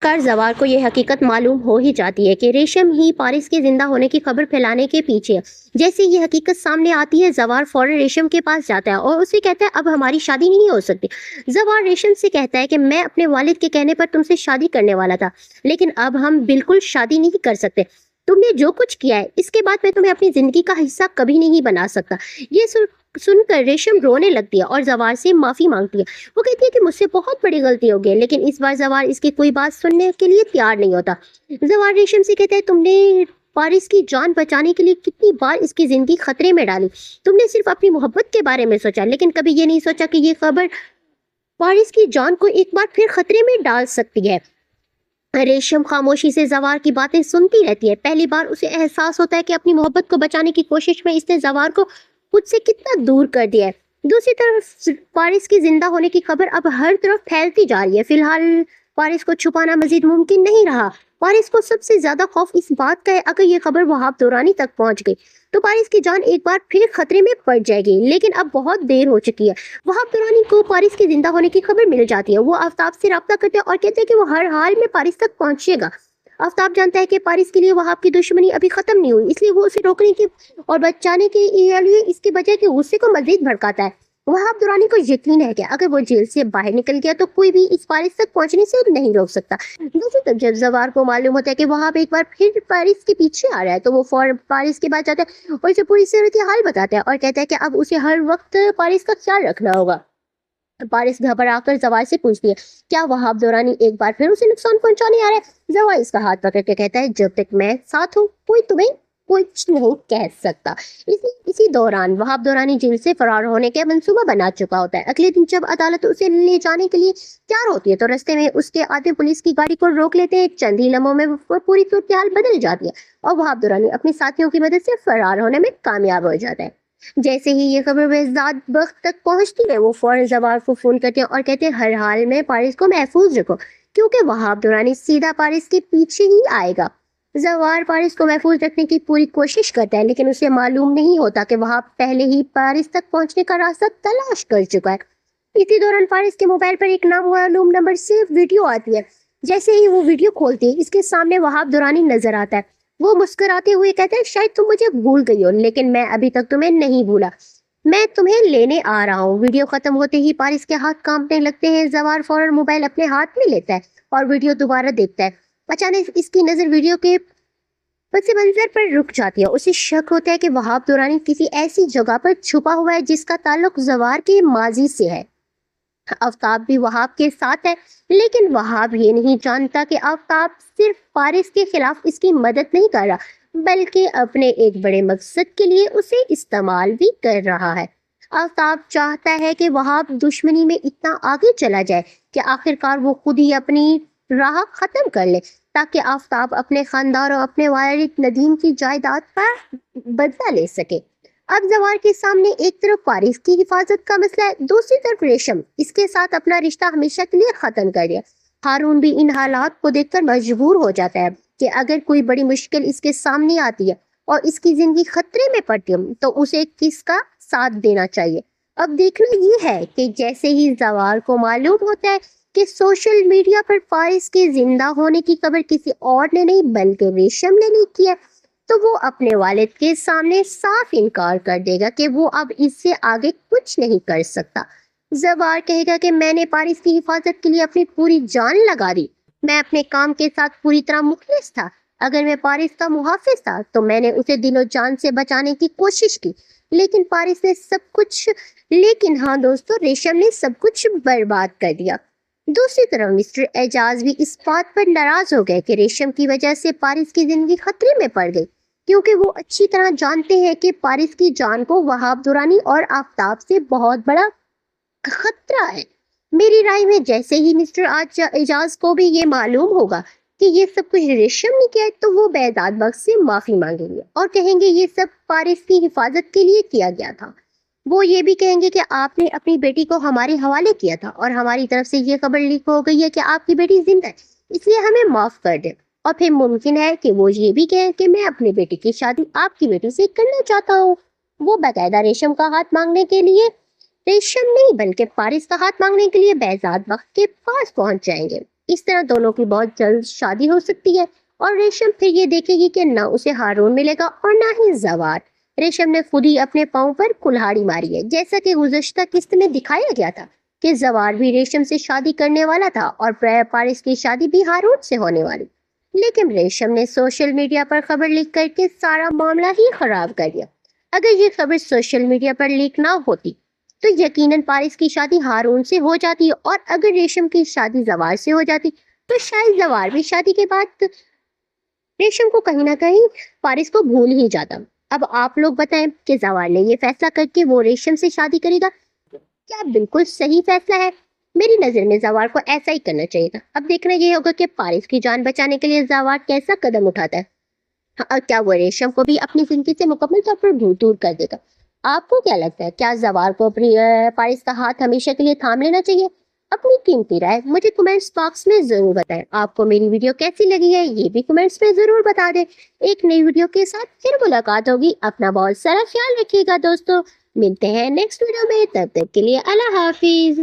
Car जवार को ये हकीकत मालूम हो ही जाती है कि रेशम ही पारिस के जिंदा होने की खबर फैलाने के पीछे है। जैसे ये हकीकत सामने आती है, जवार फौरन रेशम के पास जाता है और उसे कहता है अब हमारी शादी नहीं हो सकती। जवार रेशम से कहता है कि मैं अपने वालिद के कहने पर तुमसे शादी करने वाला था, लेकिन अब हम बिल्कुल शादी नहीं कर सकते। तुमने जो कुछ किया है इसके बाद मैं तुम्हें अपनी जिंदगी का हिस्सा कभी नहीं बना सकता। ये सुनकर रेशम रोने लगती है और जवार से माफी मांगती है। वो कहती है कि मुझसे बहुत बड़ी गलती हो गई, लेकिन इस बार जवार इसकी कोई बात सुनने के लिए तैयार नहीं होता। जवार रेशम से कहता है तुमने पारिस की जान बचाने के लिए कितनी बार इसकी जिंदगी खतरे में डाली। तुमने सिर्फ अपनी मोहब्बत के बारे में सोचा, लेकिन कभी ये नहीं सोचा कि ये खबर पारिस की जान को एक बार फिर खतरे में डाल सकती है। रेशम खामोशी से जवार की बातें सुनती रहती है। पहली बार उसे एहसास होता है कि अपनी मोहब्बत को बचाने की कोशिश में इसने जवार को खुद से कितना दूर कर दिया है। दूसरी तरफ पारिस की जिंदा होने की खबर अब हर तरफ फैलती जा रही है। फिलहाल पारिस को छुपाना मजीद मुमकिन नहीं रहा। पारिस को सबसे ज्यादा खौफ इस बात का है, अगर ये खबर वहाब दुरानी तक पहुंच गई तो पारिस की जान एक बार फिर खतरे में पड़ जाएगी। लेकिन अब बहुत देर हो चुकी है। वहाब दुरानी को पारिस के जिंदा होने की खबर मिल जाती है। वो आफ्ताब से राब्ता करते हैं और कहते हैं कि वो हर हाल में पारिस तक पहुंचेगा। आफ्ताब जानता है कि पारिस के लिए वहाब की दुश्मनी अभी खत्म नहीं हुई, इसलिए वो उसे रोकने की और बचाने के लिए इसके बजाय के गुस्से को मजीद भड़काता है। वहाब दुरानी को यकीन है कि अगर वो जेल से बाहर निकल गया तो कोई भी इस पारिस तक पहुंचने से नहीं रोक सकता। दूसरी तरफ जब जवार को मालूम होता है कि वहाब एक बार फिर पारिस के पीछे आ रहा है तो वो फौरन पारिस के पास जाता है और उसे पूरी सूरत हाल बताता है और कहता है कि अब उसे हर वक्त पारिस का ख्याल रखना होगा। पारिस घबराकर जवार से पूछती है क्या वहाब दुरानी एक बार फिर उसे नुकसान पहुंचाने आ रहा है। जवार इसका हाथ पकड़ के कहता है जब तक मैं साथ हूँ कोई तुम्हें कुछ नहीं कह सकता। इसी दौरान वहाब दुरानी जेल से फरार होने का मंसूबा बना चुका होता है। अगले दिन जब अदालत उसे ले जाने के लिए तैयार होती है तो रास्ते में उसके आधे पुलिस की गाड़ी को रोक लेते हैं। चंद ही लम्हों में वो पूरी सूरत हाल बदल जाती है और वहाब दुरानी अपने साथियों की मदद से फरार होने में कामयाब हो जाता है। जैसे ही ये खबर बेजाद बख्त तक पहुंचती है वो फौरन जवार को फोन करते हैं और कहते हैं हर हाल में पारिस को महफूज रखो, क्योंकि वहाब दुरानी सीधा पारिस के पीछे ही आएगा। जवार पारिस को महफूज रखने की पूरी कोशिश करता है, लेकिन उसे मालूम नहीं होता कि वहाब पहले ही पारिस तक पहुंचने का रास्ता तलाश कर चुका है। इसी दौरान पारिस के मोबाइल पर एक नामालूम नंबर से वीडियो आती है। जैसे ही वो वीडियो खोलती है इसके सामने वहाब दुरानी नजर आता है। वो मुस्कुराते हुए कहता है शायद तुम मुझे भूल गई हो, लेकिन मैं अभी तक तुम्हें नहीं भूला, मैं तुम्हें लेने आ रहा हूँ। वीडियो खत्म होते ही पारिस के हाथ कांपने लगते हैं। जवार फौरन मोबाइल अपने हाथ में लेता है और वीडियो दोबारा देखता है। अचानक इसकी नजर वीडियो के पस मंजर पर रुक जाती है। उसे शक होता है कि वहाब दुरानी किसी ऐसी जगह पर छुपा हुआ है जिसका ताल्लुक जवार के माजी से है। आफ्ताब भी वहाब के साथ है, लेकिन वहाब ये नहीं जानता कि आफ्ताब सिर्फ पारिस के खिलाफ इसकी मदद नहीं कर रहा, बल्कि अपने एक बड़े मकसद के लिए उसे इस्तेमाल भी कर रहा है। आफ्ताब चाहता है कि वहाब दुश्मनी में इतना आगे चला जाए कि आखिरकार वो खुद ही अपनी राह खत्म कर ले, ताकि आफ्ताब अपने खानदान और अपने वालिद नदीम की जायदाद पर बदला ले सके। अब जवार के सामने एक तरफ पारिस की हिफाजत का मसला है, दूसरी तरफ रेशम इसके साथ अपना रिश्ता हमेशा के लिए खत्म कर दिया। हारून भी इन हालात को देखकर मजबूर हो जाता है कि अगर कोई बड़ी मुश्किल इसके सामने आती है और इसकी जिंदगी खतरे में पड़ती है तो उसे किसका साथ देना चाहिए। अब देखना ये है कि जैसे ही जवार को मालूम होता है कि सोशल मीडिया पर पारिस के जिंदा होने की खबर किसी और ने नहीं बल्कि रेशम ने लीक किया, तो वो अपने वालिद के सामने साफ इनकार कर देगा कि वो अब इससे आगे कुछ नहीं कर सकता। जवार कहेगा कि मैंने पारिस की हिफाजत के लिए अपनी पूरी जान लगा दी, मैं अपने काम के साथ पूरी तरह मुखलिस था। अगर मैं पारिस का मुहाफिज था तो मैंने उसे दिलो जान से बचाने की कोशिश की, लेकिन पारिस ने सब कुछ हाँ दोस्तों, रेशम ने सब कुछ बर्बाद कर दिया। दूसरी तरफ मिस्टर एजाज भी इस बात पर नाराज हो गए कि रेशम की वजह से पारिस की जिंदगी खतरे में पड़ गई, क्योंकि वो अच्छी तरह जानते हैं कि पारिस की जान को वहाब दुरानी और आफ्ताब से बहुत बड़ा खतरा है। मेरी राय में जैसे ही मिस्टर एजाज को भी ये मालूम होगा कि ये सब कुछ रेशम ने किया है तो वो बेदाद बख्श से माफी मांगेंगे और कहेंगे ये सब पारिस की हिफाजत के लिए किया गया था। वो ये भी कहेंगे कि आपने अपनी बेटी को हमारे हवाले किया था और हमारी तरफ से ये खबर लीक हो गई है कि आपकी बेटी जिंदा है, इसलिए हमें माफ कर दे। और फिर मुमकिन है कि वो ये भी कहें कि मैं अपनी बेटी की शादी आपकी बेटी से करना चाहता हूँ। वो बाकायदा रेशम का हाथ मांगने के लिए, रेशम नहीं बल्कि पारिस का हाथ मांगने के लिए बेजाद वक्त के पास पहुंच जाएंगे। اس طرح دونوں کی بہت جلد شادی ہو سکتی ہے اور ریشم پھر یہ دیکھے گی کہ نہ اسے ہارون ملے گا اور نہ ہی زوار۔ ریشم نے خود ہی اپنے پاؤں پر کلہاڑی ماری ہے، جیسا کہ گزشتہ قسط میں دکھایا گیا تھا کہ زوار بھی ریشم سے شادی کرنے والا تھا اور پارس کی شادی بھی ہارون سے ہونے والی، لیکن ریشم نے سوشل میڈیا پر خبر لیک کر کے سارا معاملہ ہی خراب کر دیا۔ اگر یہ خبر سوشل میڈیا پر لیک نہ ہوتی تو یقیناً پارس کی شادی ہارون سے ہو جاتی، اور اگر ریشم کی شادی زوار سے ہو جاتی تو شاید زوار بھی شادی کے بعد ریشم کو کہیں نہ کہیں پارس کو بھول ہی جاتا۔ اب آپ لوگ بتائیں کہ زوار نے یہ فیصلہ کر کے وہ ریشم سے شادی کرے گا، کیا بالکل صحیح فیصلہ ہے؟ میری نظر میں زوار کو ایسا ہی کرنا چاہیے تھا۔ اب دیکھنا یہ ہوگا کہ پارس کی جان بچانے کے لیے زوار کیسا قدم اٹھاتا ہے، اور کیا وہ ریشم کو بھی اپنی زندگی سے مکمل طور پر دور کر دے گا۔ آپ کو کیا لگتا ہے، کیا زوار کو اپنی پارس کا ہاتھ ہمیشہ کے لیے تھام لینا چاہیے؟ اپنی قیمتی رائے مجھے کمنٹس باکس میں ضرور بتائیں۔ آپ کو میری ویڈیو کیسی لگی ہے یہ بھی کمنٹس میں ضرور بتا دیں۔ ایک نئی ویڈیو کے ساتھ پھر ملاقات ہوگی۔ اپنا بہت سارا خیال رکھیے گا دوستو، ملتے ہیں نیکسٹ ویڈیو میں، تب تک کے لیے اللہ حافظ۔